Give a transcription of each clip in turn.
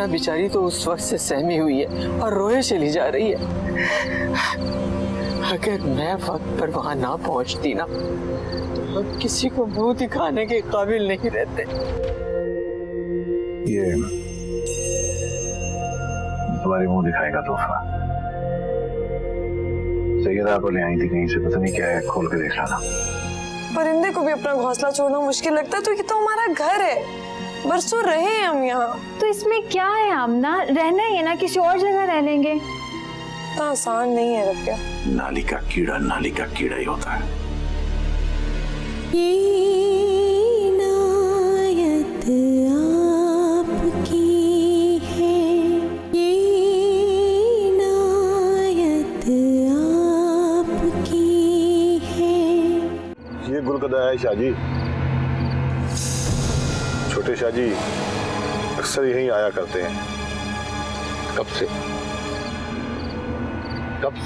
मीना बेचारी तो उस वक्त से सहमी हुई है और रोए चली जा रही है। अगर मैं वक्त पर वहां ना पहुंचती ना तो हम किसी को मुंह दिखाने के काबिल नहीं रहते। ये तुम्हारी मुंह दिखाएगा तोहफा। सैयदा पर ले आई थी कहीं से, पता नहीं क्या है, खोल के देख लाना। परिंदे को भी अपना घोंसला छोड़ना मुश्किल लगता है तो ये तो हमारा घर है, बरसों रहे हैं हम यहाँ। तो इसमें क्या है आमना, रहना ही है ना, किसी और जगह रह लेंगे। इतना आसान नहीं है रब्या। नाली का कीड़ा ही होता है। ये इनायत आपकी है, ये इनायत आपकी है। ये गुलकदा है शाहजी। छोटे शाहजी अक्सर यहीं आया करते हैं। कब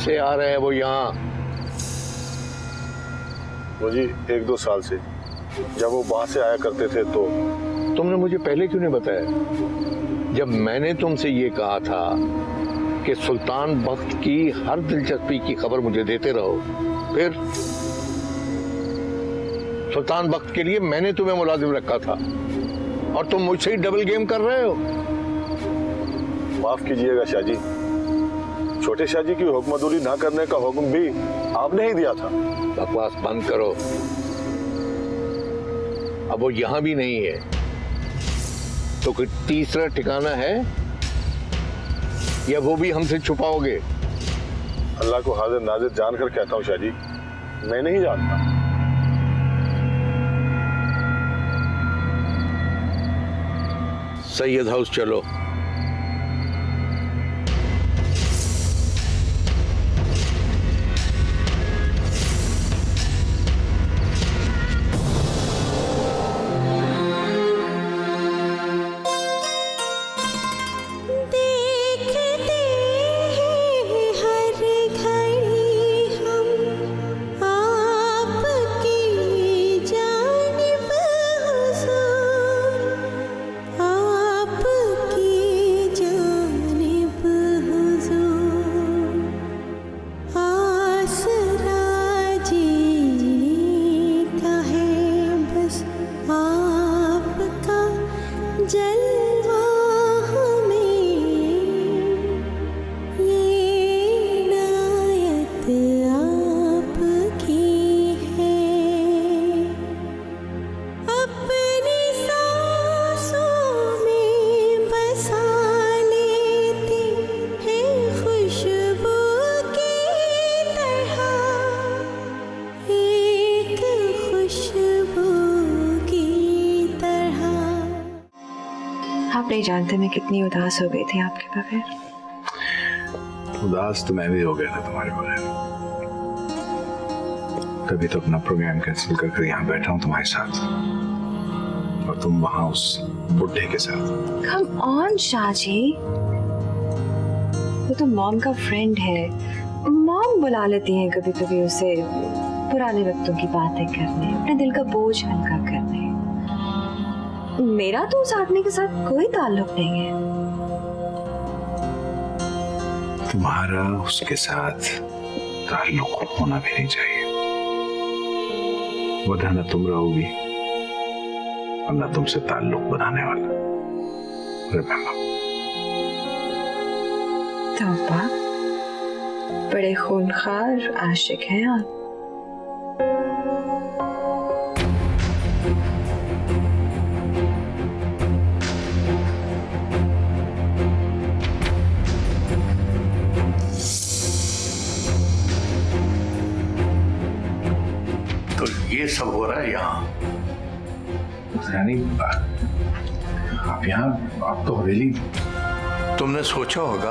से आ रहे हैं वो यहाँ? वो जी 1-2 साल से, जब वो वहां से आया करते थे तो। तुमने मुझे पहले क्यों नहीं बताया? जब मैंने तुमसे ये कहा था कि सुल्तान बख्त की हर दिलचस्पी की खबर मुझे देते रहो, फिर सुल्तान बख्त के लिए मैंने तुम्हें मुलाजिम रखा था और तुम मुझसे ही डबल गेम कर रहे हो। माफ कीजिएगा शाहजी, छोटे शाहजी की हुक्मदुली ना करने का हुक्म भी आपने ही दिया था। बकवास बंद करो। अब वो यहां भी नहीं है तो कोई तीसरा ठिकाना है या वो भी हमसे छुपाओगे? अल्लाह को हाजिर नाजिर जानकर कहता हूँ शाहजी, मैं नहीं जानता। सैयद हाउस चलो। आप नहीं जानते मैं कितनी उदास हो गई थी आपके बगैर। उदास तो मैं भी हो गया था तुम्हारे बगैर। कभी तो अपना प्रोग्राम कैंसिल कर यहाँ बैठा हूँ तुम्हारे साथ और तुम वहां उस बुढ़े के साथ। कम ऑन शाहजी, वो तो मॉम का फ्रेंड है। मॉम बुला लेती हैं कभी कभी उसे पुराने वक्तों की बातें करने, अपने दिल का बोझ हल्का करने। मेरा तो उस आदमी के साथ कोई ताल्लुक नहीं है। तुम्हारा उसके साथ ताल्लुक होना भी नहीं चाहिए, वरना न तुम रहोगी और न तुमसे ताल्लुक बनाने वाला। तौबा, बड़े खूनखार आशिक हैं आप। ये सब हो रहा है यहाँ? यानी आप यहाँ, आप तो हवेली। तुमने सोचा होगा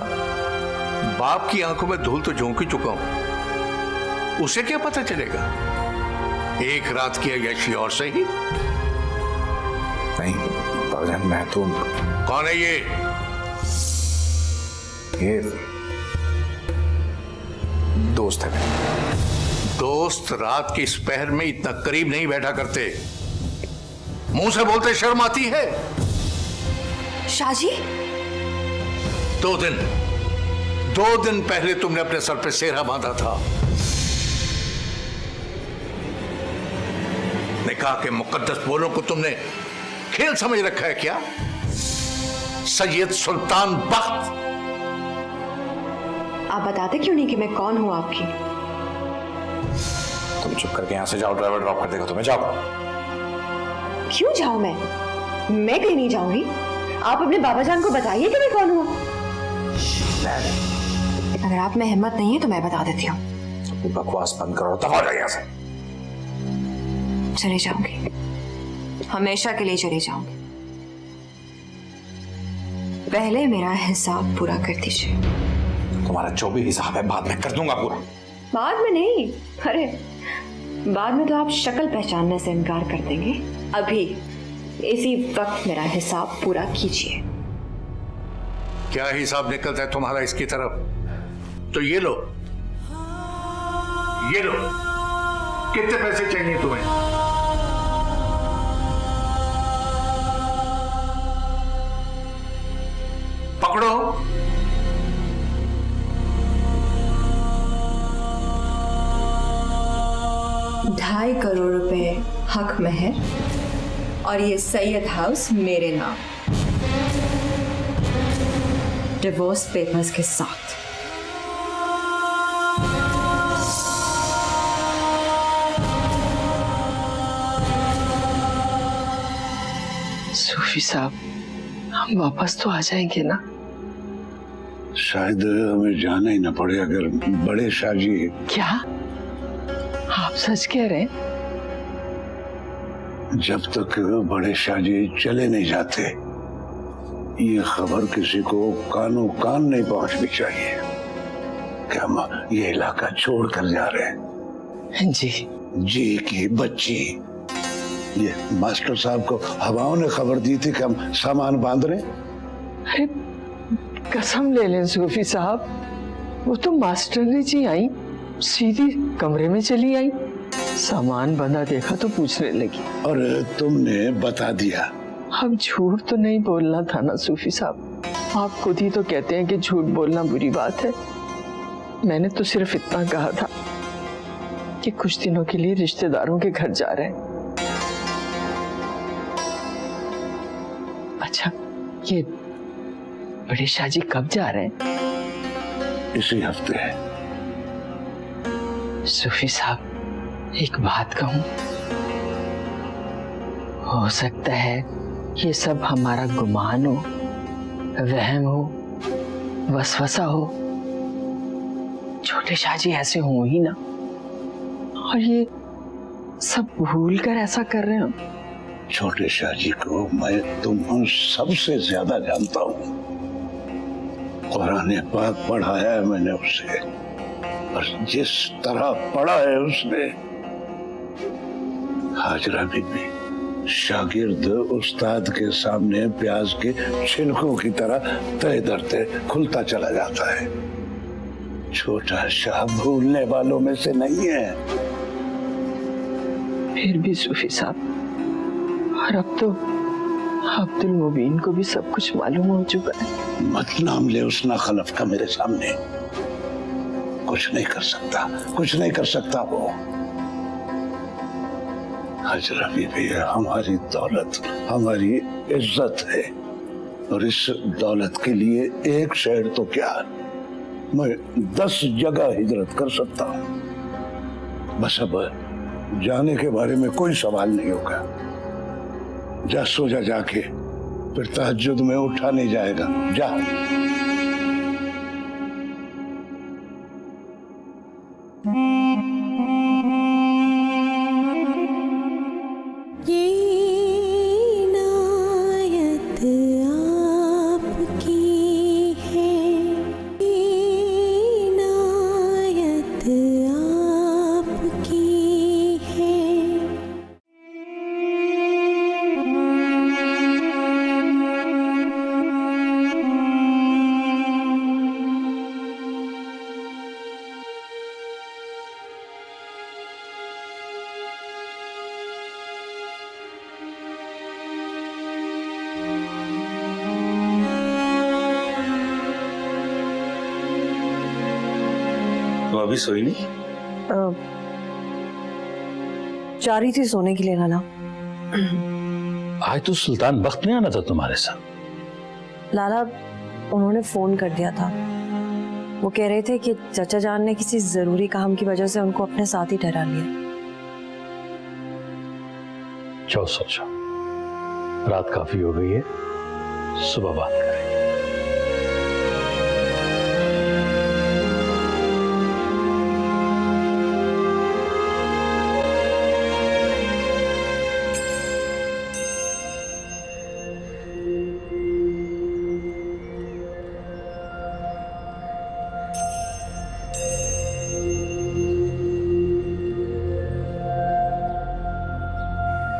बाप की आंखों में धूल तो झोंक ही चुका हूं, उसे क्या पता चलेगा? एक रात की अय्याशी और सही। नहीं बाबूजान, मैं तो। कौन है ये दोस्त है। दोस्त रात के इस पहर में इतना करीब नहीं बैठा करते, मुंह से बोलते शर्म आती है। शाहजी, दो दिन पहले तुमने अपने सर पे सेहरा बांधा था। निकाह के मुकद्दस बोलों को तुमने खेल समझ रखा है क्या? सैयद सुल्तान बख्त। आप बताते क्यों नहीं कि मैं कौन हूं आपकी? तुम चुप करके यहां से जाओ, ड्राइवर ड्रॉप कर देगा तुम्हें। जाओ। क्यों जाऊं मैं कहीं नहीं जाऊंगी। आप अपने बाबा जान को बताइए कि मैं कौन हूं। अगर आप में हिम्मत नहीं है तो मैं बता देती हूँ। बकवास बंद करो, दफा हो जाए यहाँ से। चले जाऊंगी, हमेशा के लिए चले जाऊंगी। पहले मेरा हिसाब पूरा कर दीजिए। तुम्हारा जो भी हिसाब है बाद में कर दूंगा पूरा। बाद में नहीं, अरे बाद में तो आप शक्ल पहचानने से इनकार कर देंगे। अभी इसी वक्त मेरा हिसाब पूरा कीजिए। क्या हिसाब निकलता है तुम्हारा इसकी तरफ? तो ये लो, ये लो। कितने पैसे चाहिए तुम्हें? पकड़ो। ₹2.5 करोड़ हक महर और ये सैयद हाउस मेरे नाम, डिवोर्स पेपर्स के साथ। सूफी साहब, हम वापस तो आ जाएंगे ना? शायद हमें जाना ही ना पड़े अगर बड़े शाहजी। क्या आप सच कह रहे हैं? जब तक बड़े शाहजी चले नहीं जाते ये खबर किसी को कानों कान नहीं पहुंचनी चाहिए कि हम ये इलाका छोड़ कर जा रहे हैं। जी जी की बच्ची, ये मास्टर साहब को हवाओं ने खबर दी थी कि हम सामान बांध रहे हैं। अरे कसम ले लें सूफी साहब, वो तो मास्टर जी आई, सीधी कमरे में चली आई, सामान बंधा देखा तो पूछने लगी। और तुमने बता दिया। अब झूठ तो नहीं बोलना था ना सूफी साहब, आप खुद ही तो कहते हैं कि झूठ बोलना बुरी बात है। मैंने तो सिर्फ इतना कहा था कि कुछ दिनों के लिए रिश्तेदारों के घर जा रहे हैं। अच्छा, ये बड़े शाहजी कब जा रहे हैं? इसी हफ्ते है। सूफी साहब, एक बात कहूं, हो सकता है ये सब हमारा गुमान हो, वहम हो, वसवसा हो। छोटे शाहजी ऐसे हो ही ना, और ये सब भूल कर ऐसा कर रहे हो। छोटे शाहजी को मैं तुम सबसे ज्यादा जानता हूँ। कुरान पाक पढ़ाया है मैंने उसे, और जिस तरह पढ़ा है उसने, हाजरा बीबी शागिर्द उस्ताद के सामने प्याज के छिलकों की तरह तय दरते खुलता चला जाता है। छोटा शाह भूलने वालों में से नहीं है। फिर भी सूफी साहब, और अब तो अब्दुल मुबीन को भी सब कुछ मालूम हो चुका है। मत नाम ले उस नाखलफ का मेरे सामने। कुछ नहीं कर सकता, कुछ नहीं कर सकता वो। हाजरा बीबी हमारी दौलत, हमारी इज्जत है, और इस दौलत के लिए एक शहर तो क्या, मैं 10 जगह हिजरत कर सकता हूँ। बस अब जाने के बारे में कोई सवाल नहीं होगा। जा सो जा, जाके फिर तहज्जुद में उठा नहीं जाएगा। जा। ये इनायत आपकी है, ये इनायत आपकी है। अभी सोई नहीं? जा रही थी सोने के लिए नाना। आज तो सुल्तान बख्त नहीं आना था तुम्हारे साथ। लाला उन्होंने फोन कर दिया था। वो कह रहे थे कि चाचा जान ने किसी जरूरी काम की वजह से उनको अपने साथ ही ठहरा लिया। जाओ सो जाओ, रात काफी हो गई है, सुबह बात करेंगे।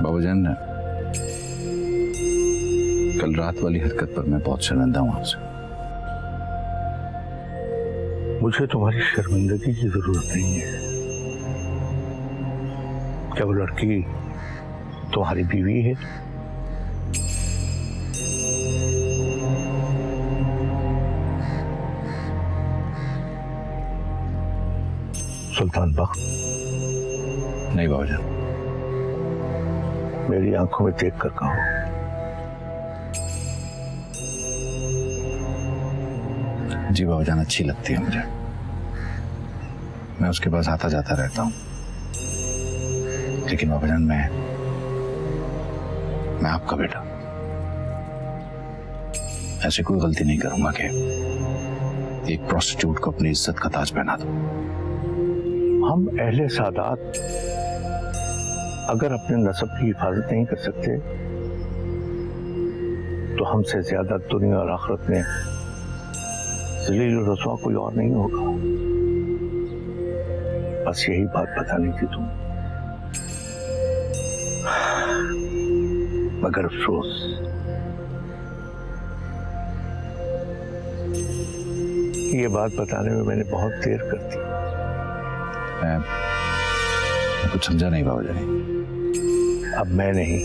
बाबूजान, कल रात वाली हरकत पर मैं बहुत शर्मिंदा हूं आपसे। मुझे तुम्हारी शर्मिंदगी की जरूरत नहीं है। क्या वो लड़की तुम्हारी बीवी है? सुल्तान बख्त? नहीं बाबूजान। मेरी आंखों में देख कर कहो। जी बाबूजान, अच्छी लगती है मुझे। मैं उसके पास आता जाता रहता हूँ, लेकिन बाबूजान मैं आपका बेटा ऐसी कोई गलती नहीं करूंगा कि एक प्रोस्टिट्यूट को अपनी इज्जत का ताज पहना दूं। हम अहले सादात अगर अपने नस्ब की हिफाजत नहीं कर सकते तो हमसे ज्यादा दुनिया और आखिरत में ज़लील और रसवा कोई और नहीं होगा। बस यही बात बतानी थी तुम। मगर अफसोस ये बात बताने में मैंने बहुत देर कर दी। मैं कुछ समझा नहीं बाबूजान। अब मैं नहीं,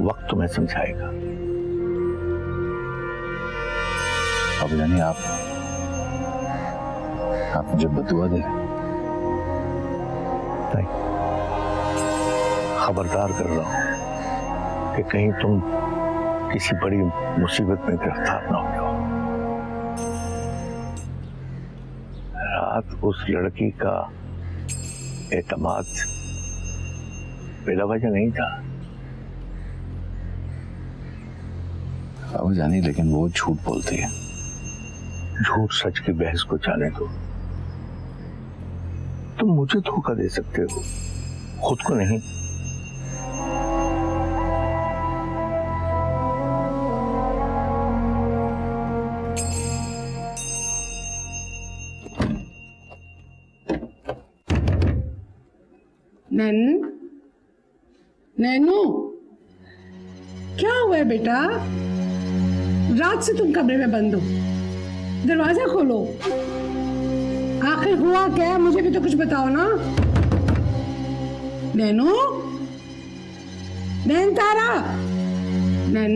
वक्त तुम्हें समझाएगा। बाबूजान, आप मुझे बदुआ दे। नहीं, खबरदार कर रहा हूं कि कहीं तुम किसी बड़ी मुसीबत में गिरफ्तार ना हो जाओ। रात उस लड़की का एतमाद बेला वजह नहीं था। बाबूजान, लेकिन वो झूठ बोलती है। झूठ सच की बहस को जाने दो। तुम मुझे धोखा दे सकते हो, खुद को नहीं। नैनू, क्या हुआ है बेटा? रात से तुम कमरे में बंद हो, दरवाजा खोलो। आखिर हुआ क्या है? मुझे भी तो कुछ बताओ ना। नैनू, नैन तारा, नैन।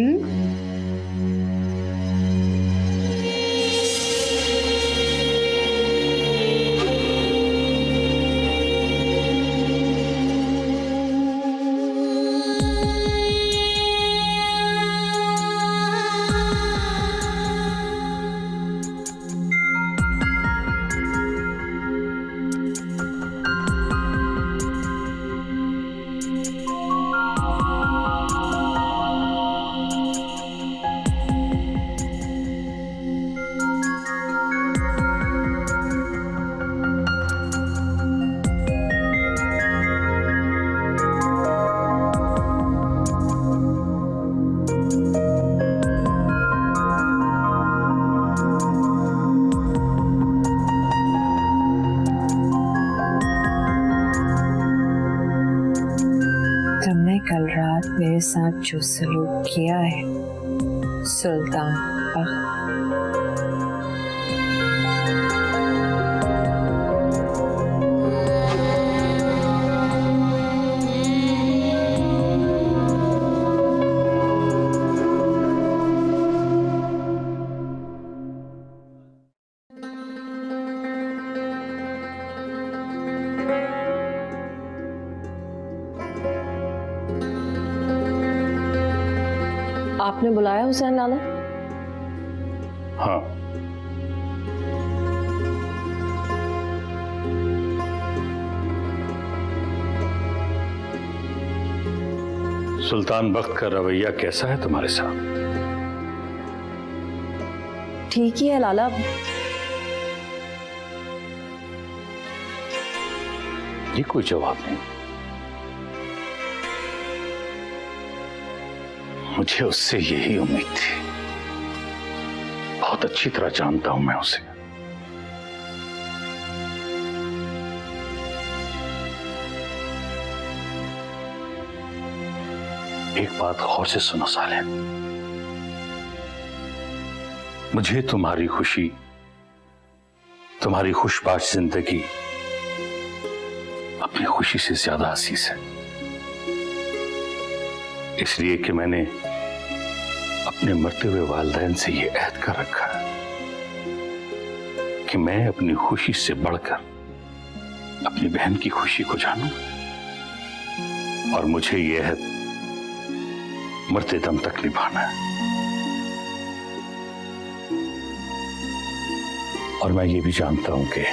तुमने कल रात मेरे साथ जो सलूक किया है सुल्तान बख्त, आपने बुलाया हुसैन लाला? हाँ, सुल्तान बख्त का रवैया कैसा है तुम्हारे साथ? ठीक ही है लाला। ये कोई जवाब नहीं। मुझे उससे यही उम्मीद थी। बहुत अच्छी तरह जानता हूं मैं उसे। एक बात गौर से सुनो साले, मुझे तुम्हारी खुशी, तुम्हारी खुशबाश जिंदगी अपनी खुशी से ज्यादा अजीज है। इसलिए कि मैंने अपने मरते हुए वालिदैन से यह अहद कर रखा है कि मैं अपनी खुशी से बढ़कर अपनी बहन की खुशी को जानूंगा, और मुझे यह अहद मरते दम तक निभाना है। और मैं ये भी जानता हूं कि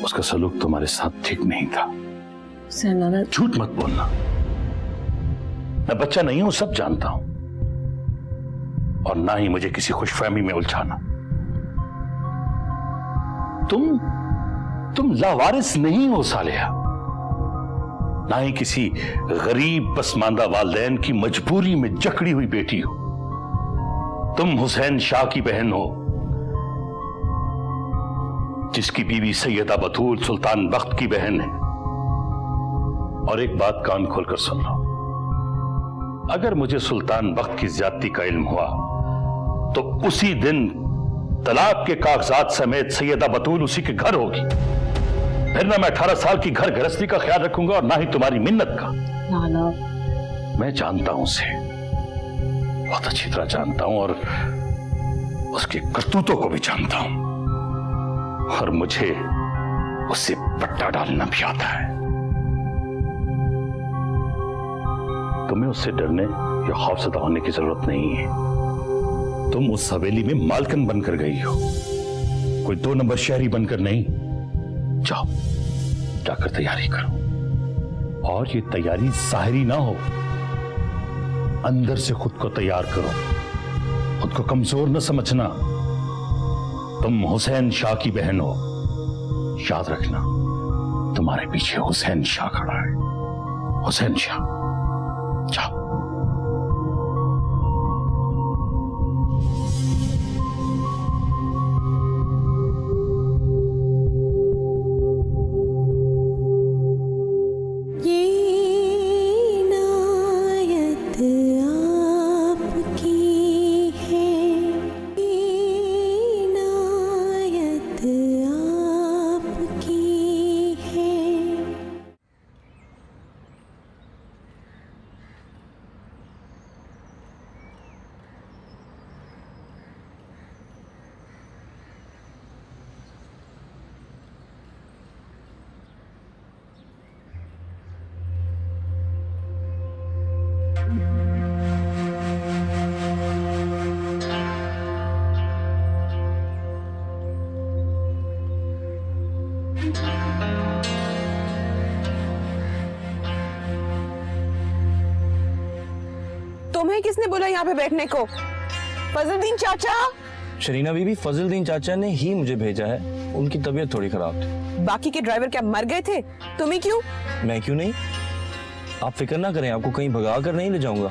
उसका सलूक तुम्हारे साथ ठीक नहीं था। हुसैन लाला, झूठ मत बोलना। मैं बच्चा नहीं हूं, सब जानता हूं, और ना ही मुझे किसी खुशफहमी में उलझाना। तुम लावारिस नहीं हो सालिया, ना ही किसी गरीब पसमानदा वालिदैन की मजबूरी में जकड़ी हुई बेटी हो। तुम हुसैन शाह की बहन हो, जिसकी बीवी सैयदा बतूल सुल्तान बख्त की बहन है। और एक बात कान खोलकर सुन लो, अगर मुझे सुल्तान बख्त की ज्यादती का इल्म हुआ तो उसी दिन तलाक के कागजात समेत सैयदा बतूल उसी के घर होगी। फिर ना मैं 18 साल की घर गृहस्थी का ख्याल रखूंगा और ना ही तुम्हारी मिन्नत का। लाला, मैं जानता हूं उसे, बहुत अच्छी तरह जानता हूं, और उसके करतूतों को भी जानता हूं, और मुझे उससे पट्टा डालना भी आता है। तुम्हें उससे डरने या खौफजदा होने की जरूरत नहीं है। तुम उस हवेली में मालकन बनकर गई हो, कोई 2 नंबर शहरी बनकर नहीं। जाओ, जाकर तैयारी करो, और ये तैयारी जाहिरी ना हो, अंदर से खुद को तैयार करो। खुद को कमजोर न समझना। तुम हुसैन शाह की बहन हो, याद रखना तुम्हारे पीछे हुसैन शाह खड़ा है। हुसैन शाह, जाओ। तुम्हें किसने बोला यहाँ पे बैठने को? फजलुद्दीन चाचा। शरीना बीबी, फजलुद्दीन चाचा ने ही मुझे भेजा है, उनकी तबीयत थोड़ी खराब थी। बाकी के ड्राइवर क्या मर गए थे? तुम्हें क्यों? मैं क्यों नहीं? आप फिक्र ना करें, आपको कहीं भगा कर नहीं ले जाऊंगा।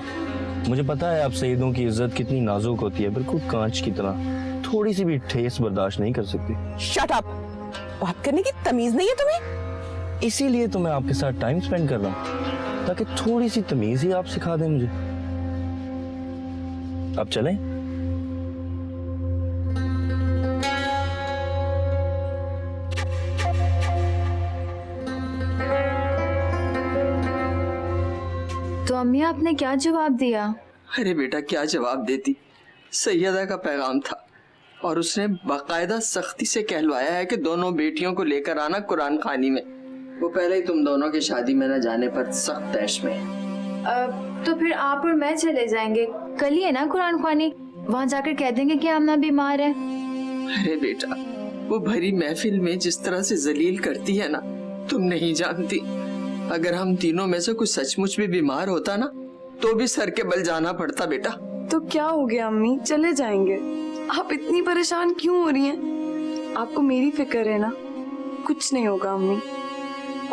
मुझे पता है आप सईदों की इज्जत कितनी नाजुक होती है, बिल्कुल कांच की तरह, थोड़ी सी भी ठेस बर्दाश्त नहीं कर सकती। शट अप, बात करने की तमीज नहीं है तुम्हें? इसीलिए तो मैं आपके साथ टाइम स्पेंड कर रहा हूँ, ताकि थोड़ी सी तमीज ही आप सिखा दें मुझे। अब चलें? तो अम्मी आपने क्या जवाब दिया? अरे बेटा क्या जवाब देती, सैयदा का पैगाम था और उसने बाकायदा सख्ती से कहलवाया है कि दोनों बेटियों को लेकर आना कुरान खानी में। वो पहले ही तुम दोनों की शादी में न जाने पर सख्त तैश में है। तो फिर आप और मैं चले जाएंगे, कल ही है ना कुरान ख्वानी, वहाँ जाकर कह देंगे कि आमना बीमार है। अरे बेटा, वो भरी महफिल में जिस तरह से जलील करती है ना, तुम नहीं जानती। अगर हम तीनों में से कोई सचमुच भी बीमार होता ना, तो भी सर के बल जाना पड़ता बेटा। तो क्या हो गया अम्मी, चले जाएंगे। आप इतनी परेशान क्यों हो रही हैं? आपको मेरी फिक्र है ना, कुछ नहीं होगा अम्मी।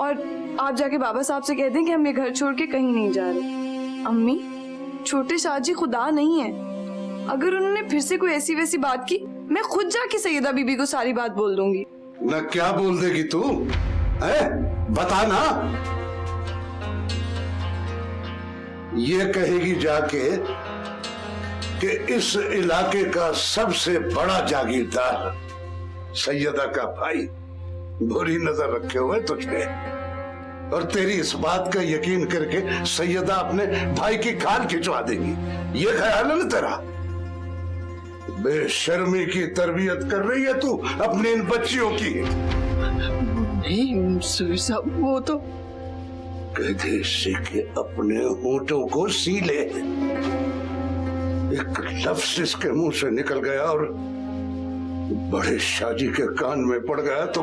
और आप जाके बाबा साहब से कह दें कि हम ये घर छोड़ के कहीं नहीं जा रहे। अम्मी, छोटे शाहजी खुदा नहीं है। अगर उन्होंने फिर से कोई ऐसी वैसी बात की, मैं खुद जाके सैयदा बीबी को सारी बात बोल दूंगी। ना क्या बोल देगी तू? बता ना। ये कहेगी जाके कि इस इलाके का सबसे बड़ा जागीरदार सैयदा का भाई बुरी नजर रखे हुए तुझे, और तेरी इस बात का यकीन करके सैयदा अपने भाई की खाल खिंचवा देगी। ये ख्याल है ना तेरा? बेशर्मी की तरबियत कर रही है तू अपनी इन बच्चियों की। नहीं सूफी साहब, वो तो गधे से के अपने होठों को सी ले। एक लफ्ज इसके मुंह से निकल गया और बड़े शाहजी के कान में पड़ गया तो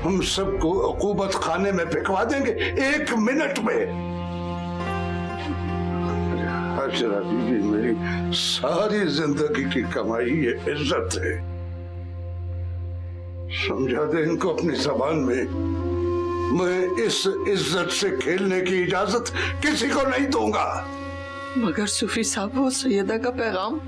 हम सबको अकूबत खाने में फेंकवा देंगे 1 मिनट में। हाजरा बीबी मेरी सारी जिंदगी की कमाई ये इज्जत है। समझा दे इनको अपनी जबान में, मैं इस इज्जत से खेलने की इजाजत किसी को नहीं दूंगा। मगर सूफी साहब, वो सैयदा का पैगाम।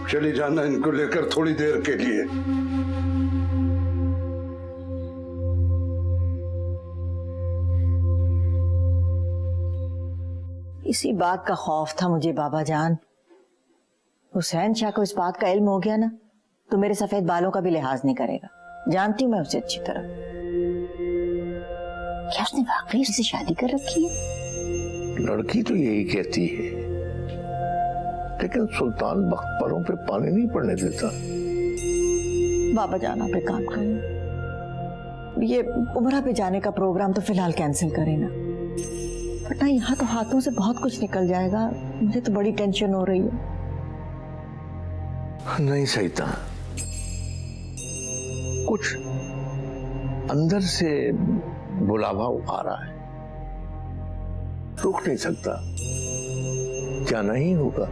चली जाना इनको लेकर थोड़ी देर के लिए। इसी बात का खौफ था मुझे बाबा जान। हुसैन शाह को इस बात का इल्म हो गया ना, तो मेरे सफेद बालों का भी लिहाज नहीं करेगा। जानती हूँ मैं उसे अच्छी तरह। क्या उसने वाकई उससे शादी कर रखी है? लड़की तो यही कहती है, लेकिन सुल्तान वक्त परों पे पानी नहीं पड़ने देता। बाबा जान आप एक काम करें, ये उमरा पे जाने का प्रोग्राम तो फिलहाल कैंसिल करें ना, वरना यहाँ तो हाथों से बहुत कुछ निकल जाएगा। मुझे तो बड़ी टेंशन हो रही है। नहीं सईता, कुछ अंदर से बुलावा आ रहा है, रुक नहीं सकता, जाना ही होगा।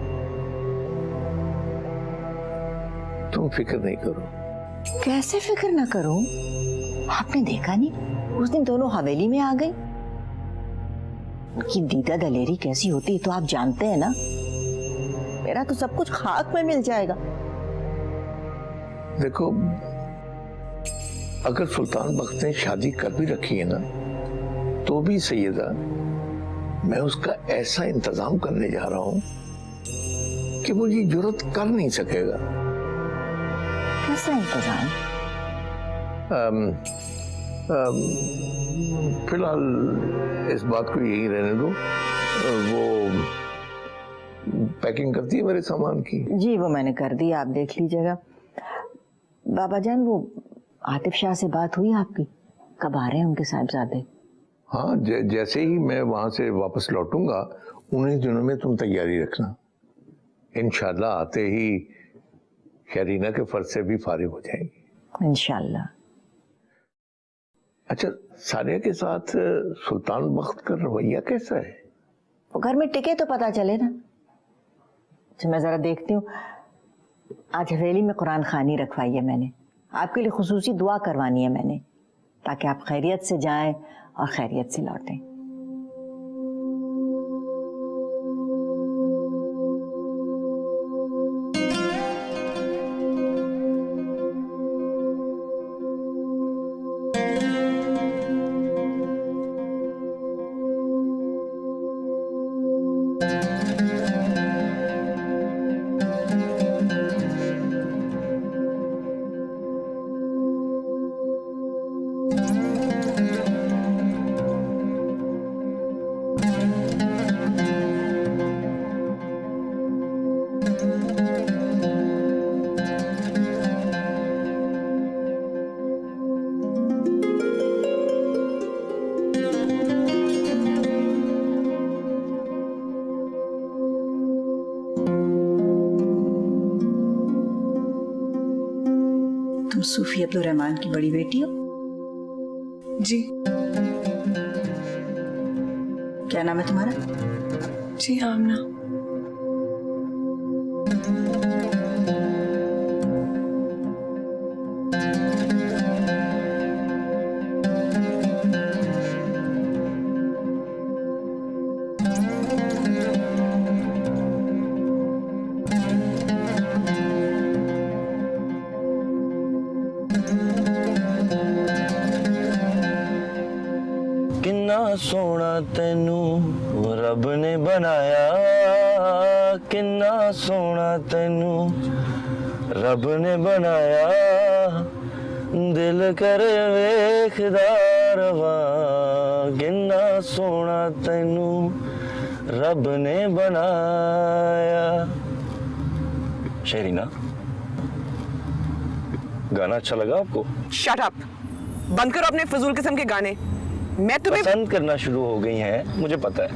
तुम फिक्र नहीं करो। कैसे फिक्र ना करूं? आपने देखा नहीं, उस दिन दोनों हवेली में आ गए। उनकी दीदा दलेरी कैसी होती है तो आप जानते हैं ना। मेरा तो सब कुछ खाक में मिल जाएगा। देखो, अगर सुल्तान बख्त ने शादी कर भी रखी है ना, तो भी सैयदा, मैं उसका ऐसा इंतजाम करने जा रहा हूं कि वो ये जुर्रत कर नहीं सकेगा। कैसा इंतजाम? फिलहाल इस बात को यही रहने दो। वो पैकिंग करती है मेरे सामान की? जी वो मैंने कर दी, आप देख लीजिएगा। बाबा जान, वो आतिफ शाह से बात हुई आपकी? कब आ रहे हैं उनके साहिबजादे? हाँ, जैसे ही मैं वहां से वापस लौटूंगा, उन्हीं दिनों में तुम तैयारी रखना। इंशाल्लाह आते ही शरीना के फर्ज से भी फारिग हो जाएंगी इंशाल्लाह। अच्छा, सारिया के साथ सुल्तान बख्त का रवैया कैसा है? वो घर में टिके तो पता चले ना। अच्छा, मैं जरा देखती हूँ। आज हवेली में कुरान खानी रखवाई है मैंने, आपके लिए खुसूसी दुआ करवानी है मैंने, ताकि आप खैरियत से जाएं और खैरियत से लौटें। तुम सूफी अब्दुल रहमान की बड़ी बेटी हो? जी। क्या नाम है तुम्हारा? जी आमना। किन्ना सोना तेनू रब ने बनाया, किन्ना सोना तेनू रब ने बनाया, दिल करे वेखदा रवा, किन्ना सोना तेनू रब ने बनाया। शेरीना, गाना अच्छा लगा आपको? शट अप, बंद करो अपने फजूल किस्म के गाने। मैं तुम्हें पसंद करना शुरू हो गई हैं, मुझे पता है।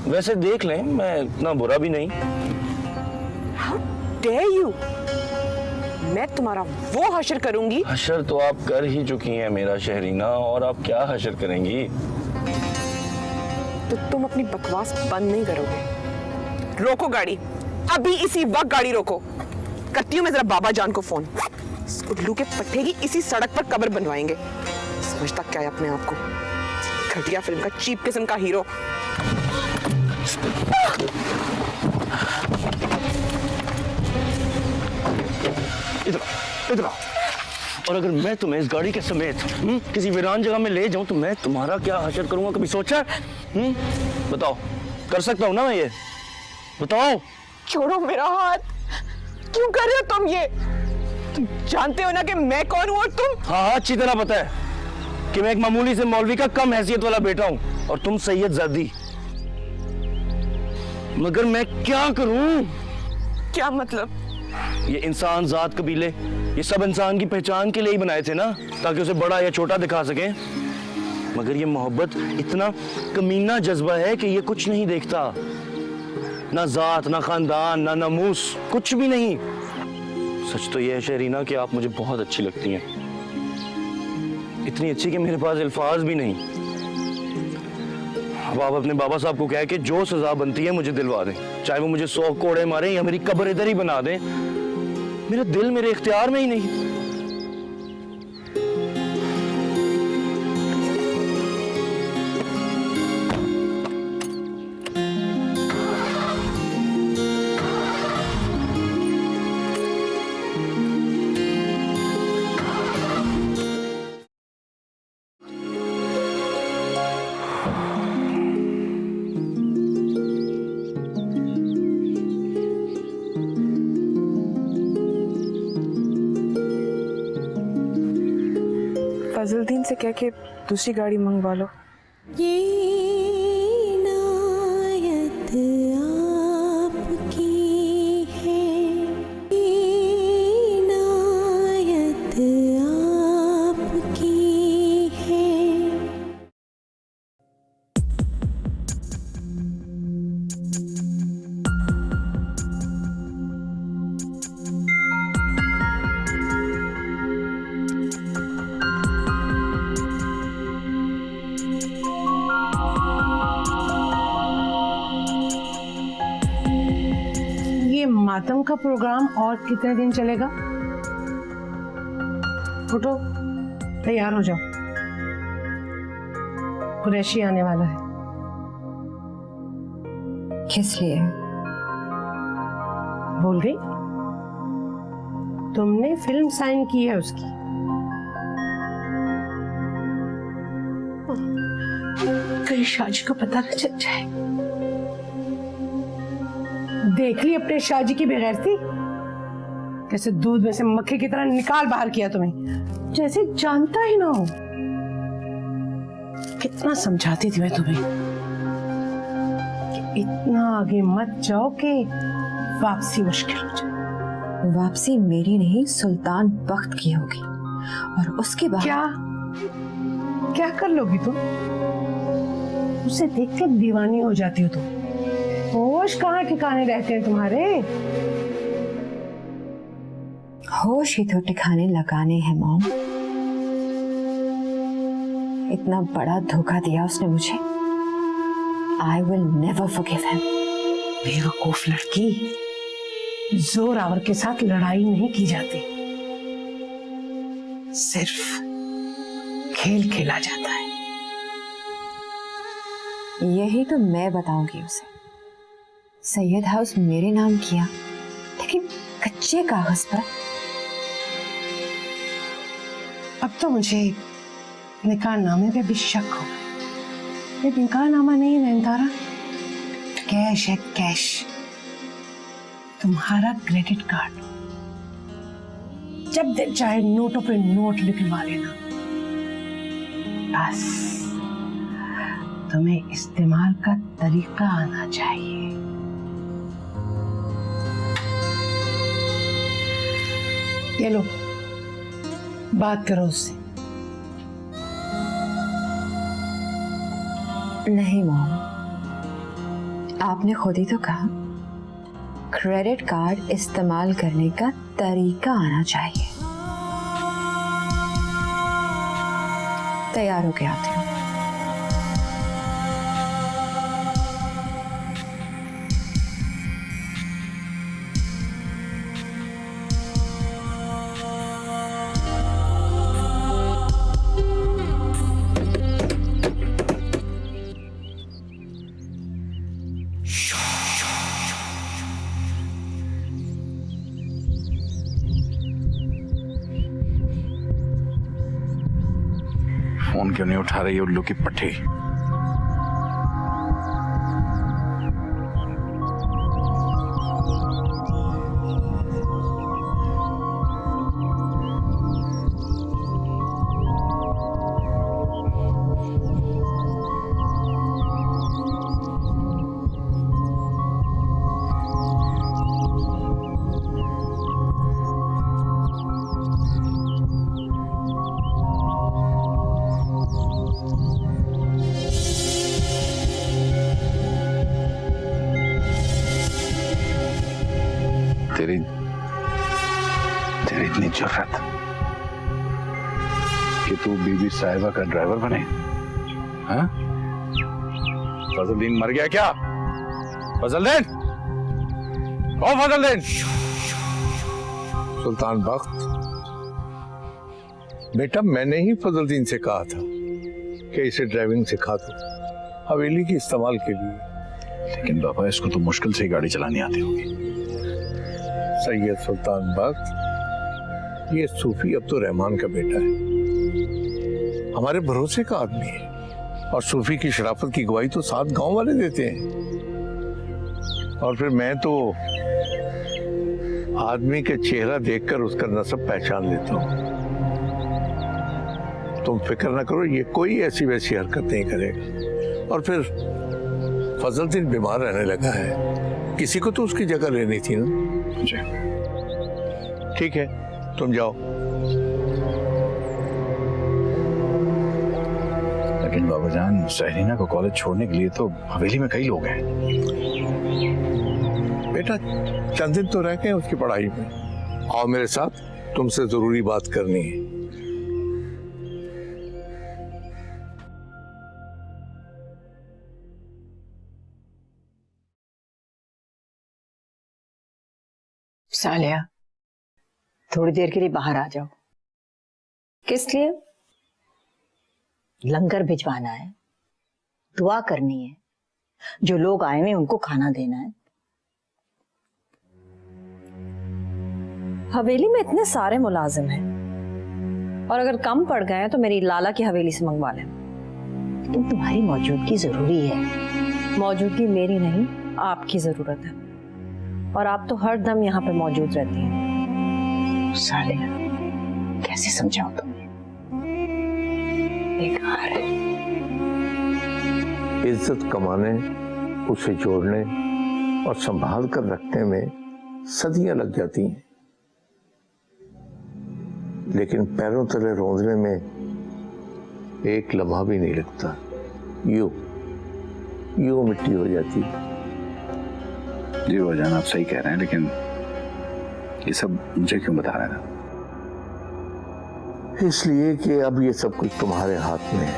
वैसे देख लें, मैं इतना बुरा भी नहीं। How dare you? मैं तुम्हारा वो हशर करूंगी। हशर तो आप कर ही चुकी हैं मेरा शहरीना, और आप क्या हशर करेंगी? तो तुम अपनी बकवास बंद नहीं करोगे। रोको गाड़ी, अभी इसी वक्त गाड़ी रोको। करती हूँ मैं जरा बाबा जान को फोन। इस उल्लू के पट्टे की इसी सड़क पर कब्र बनवाएंगे। समझता क्या है अपने आप को, घटिया फिल्म का चीप किस्म का हीरो। इधर आओ। और अगर मैं तुम्हें इस गाड़ी के समेत किसी वीरान जगह में ले जाऊं तो मैं तुम्हारा क्या हशर करूंगा, कभी सोचा? बताओ, कर सकता हूं ना मैं ये? बताओ। छोड़ो मेरा हाथ, क्यों कर रहे हो तुम ये? तुम जानते हो ना कि मैं कौन हूं और तुम? हाँ, अच्छी तरह पता है कि मैं एक मामूली से मौलवी का कम हैसियत वाला बेटा हूं और तुम सैयद ज़ादी। मगर मैं क्या करूं? क्या मतलब? ये इंसान जात कबीले, ये सब इंसान की पहचान के लिए ही बनाए थे ना, ताकि उसे बड़ा या छोटा दिखा सकें। मगर ये मोहब्बत इतना कमीना जज्बा है कि ये कुछ नहीं देखता, ना जात, ना खानदान, ना नमूस, कुछ भी नहीं। सच तो ये है शहरीना कि आप मुझे बहुत अच्छी लगती हैं, इतनी अच्छी कि मेरे पास अल्फाज भी नहीं। अब आप अपने बाबा साहब को कह के जो सजा बनती है मुझे दिलवा दें, चाहे वो मुझे 100 कोड़े मारे या मेरी कब्र इधर ही बना दें। मेरा दिल मेरे इख्तियार में ही नहीं। फजलुद्दीन से कह के दूसरी गाड़ी मंगवा लो। ये इनायत आपकी है, ये इनायत आपकी है। मातम का प्रोग्राम और कितने दिन चलेगा? उठो, तैयार हो जाओ, कुरैशी आने वाला है। किस लिए? भूल गई? तुमने फिल्म साइन की है उसकी। कहीं शाहजी को पता न चल जाए। देख ली अपने शाहजी की बेगैरती, कैसे दूध में से मक्खी की तरह निकाल बाहर किया तुम्हें, जैसे जानता ही ना हो। कितना समझाती थी मैं तुम्हें कि इतना आगे मत जाओ कि वापसी मुश्किल हो जाए। वापसी मेरी नहीं, सुल्तान बख्त की होगी, और उसके बाद क्या कर लोगी तुम? उसे देखकर दीवानी हो जाती हो तुम। होश कहाँ ठिकाने रहते हैं तुम्हारे? होश ही तो ठिकाने लगाने हैं मॉम। इतना बड़ा धोखा दिया उसने मुझे। I will never forgive him. बेवकूफ लड़की, जोरावर के साथ लड़ाई नहीं की जाती, सिर्फ खेल खेला जाता है। यही तो मैं बताऊंगी उसे। सैयद हाउस मेरे नाम किया, लेकिन कच्चे कागज पर। अब तो मुझे निकाहनामे पे भी शक हो। ये निकाहनामा नहीं नैनतारा, कैश है कैश, तुम्हारा क्रेडिट कार्ड। जब दिल चाहे नोटों पे नोट निकलवा लेना, बस तुम्हें इस्तेमाल का तरीका आना चाहिए। ये लो, बात करो उससे। नहीं मॉम, आपने खुद ही तो कहा क्रेडिट कार्ड इस्तेमाल करने का तरीका आना चाहिए। तैयार होके आती हूँ। फोन क्यों नहीं उठा रही उल्लू की पट्टी? तेरी इतनी जरूरत कि तू बीबी साहिबा का ड्राइवर बने? हाँ? फजलुद्दीन मर गया क्या? फजलुद्दीन, ओ फजलुद्दीन। सुल्तान बख्त, बेटा मैंने ही फजलुद्दीन से कहा था कि इसे ड्राइविंग सिखा दो हवेली के इस्तेमाल के लिए। लेकिन बाबा इसको तो मुश्किल से ही गाड़ी चलानी आती होगी। सैयद सुल्तान बख्त, ये सूफी अब्दुल रहमान का बेटा है, हमारे भरोसे का आदमी है, और सूफी की शराफत की गवाही तो 7 गांव वाले देते हैं। और फिर मैं तो आदमी के चेहरा देखकर उसका नस्ब पहचान लेता हूं। तुम फिक्र ना करो, ये कोई ऐसी वैसी हरकत नहीं करेगा। और फिर फजलुद्दीन बीमार रहने लगा है, किसी को तो उसकी जगह लेनी थी ना। जी ठीक है, तुम जाओ। लेकिन बाबाजान, सहरीना को कॉलेज छोड़ने के लिए तो हवेली में कई लोग हैं। बेटा चंद दिन तो रह गए उसकी पढ़ाई में। आओ मेरे साथ, तुमसे जरूरी बात करनी है। सालिया, थोड़ी देर के लिए बाहर आ जाओ। किस लिए? लंगर भिजवाना है, दुआ करनी है, जो लोग आए हैं उनको खाना देना है। हवेली में इतने सारे मुलाजिम हैं, और अगर कम पड़ गए हैं तो मेरी लाला की हवेली से मंगवा लें। लेकिन तुम्हारी मौजूदगी जरूरी है। मौजूदगी मेरी नहीं, आपकी जरूरत है, और आप तो हर दम यहाँ पे मौजूद रहती हैं। सालिया, कैसे समझाऊं तुम्हें? बेकार है। इज्जत कमाने, उसे जोड़ने और संभाल कर रखने में सदियां लग जाती हैं, लेकिन पैरों तले रोंदने में एक लम्हा भी नहीं लगता। यूं मिट्टी हो जाती है। जी भाईजान, आप सही कह रहे हैं, लेकिन ये सब मुझे क्यों बता रहे थे? इसलिए कि अब ये सब कुछ तुम्हारे हाथ में है।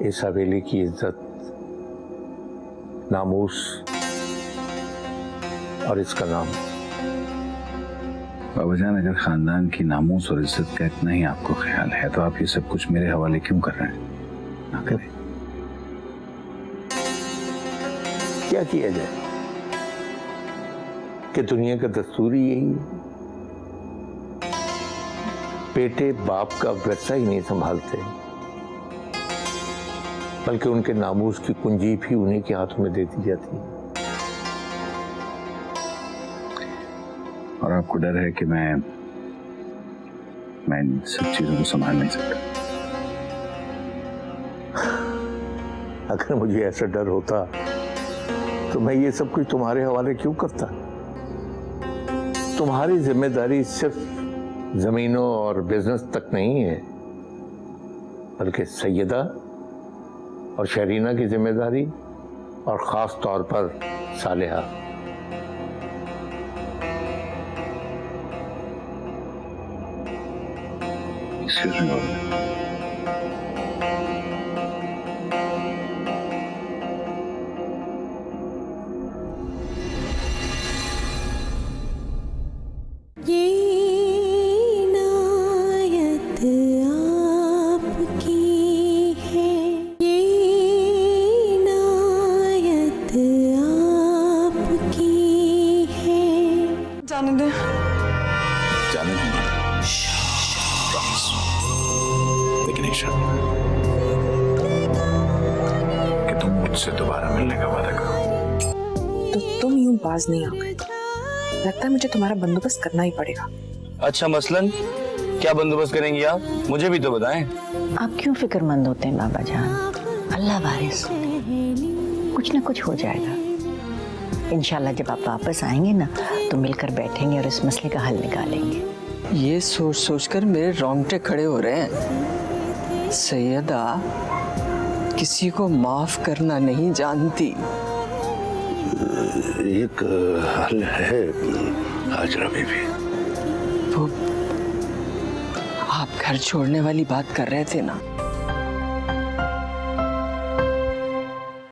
इस हवेली की इज्जत, नामूस और इसका नाम। बाबा जान, अगर खानदान की नामूस और इज्जत का इतना ही आपको ख्याल है तो आप ये सब कुछ मेरे हवाले क्यों कर रहे हैं? ना करें। क्या किया जाए कि दुनिया का दस्तूर ही यही है। बेटे बाप का वैसा ही नहीं संभालते, बल्कि उनके नामूस की कुंजी भी उन्हीं के हाथों में दे दी जाती है। और आपको डर है कि मैं इन सब चीजों को संभाल नहीं सकता। अगर मुझे ऐसा डर होता तो मैं ये सब कुछ तुम्हारे हवाले क्यों करता? तुम्हारी जिम्मेदारी सिर्फ जमीनों और बिजनेस तक नहीं है, बल्कि सैयदा और शरीना की जिम्मेदारी, और खास तौर पर सालेहा। Excuse me, Baba. ये इनायत आपकी है, ये इनायत आपकी है। जाने दे। जाने दूंगा, लेकिन एक शर्त कि तुम मुझसे दोबारा मिलने का वादा करो। तो तुम यूं बाज नहीं आओगे। लगता है मुझे तुम्हारा बंदोबस्त करना ही पड़ेगा। अच्छा, मसलन क्या बंदोबस्त करेंगी आप? मुझे भी तो बताएं। आप क्यों फिक्रमंद होते हैं बाबा जान? अल्लाह वारिस, कुछ ना कुछ हो जाएगा। इंशाल्लाह जब आप वापस आएंगे ना तो मिलकर बैठेंगे और इस मसले का हल निकालेंगे। ये सोच सोचकर मेरे रोंगटे खड़े हो रहे हैं। सैयदा किसी को माफ करना नहीं जानती। एक हल है हाजरा बीबी। वो आप घर छोड़ने वाली बात कर रहे थे ना,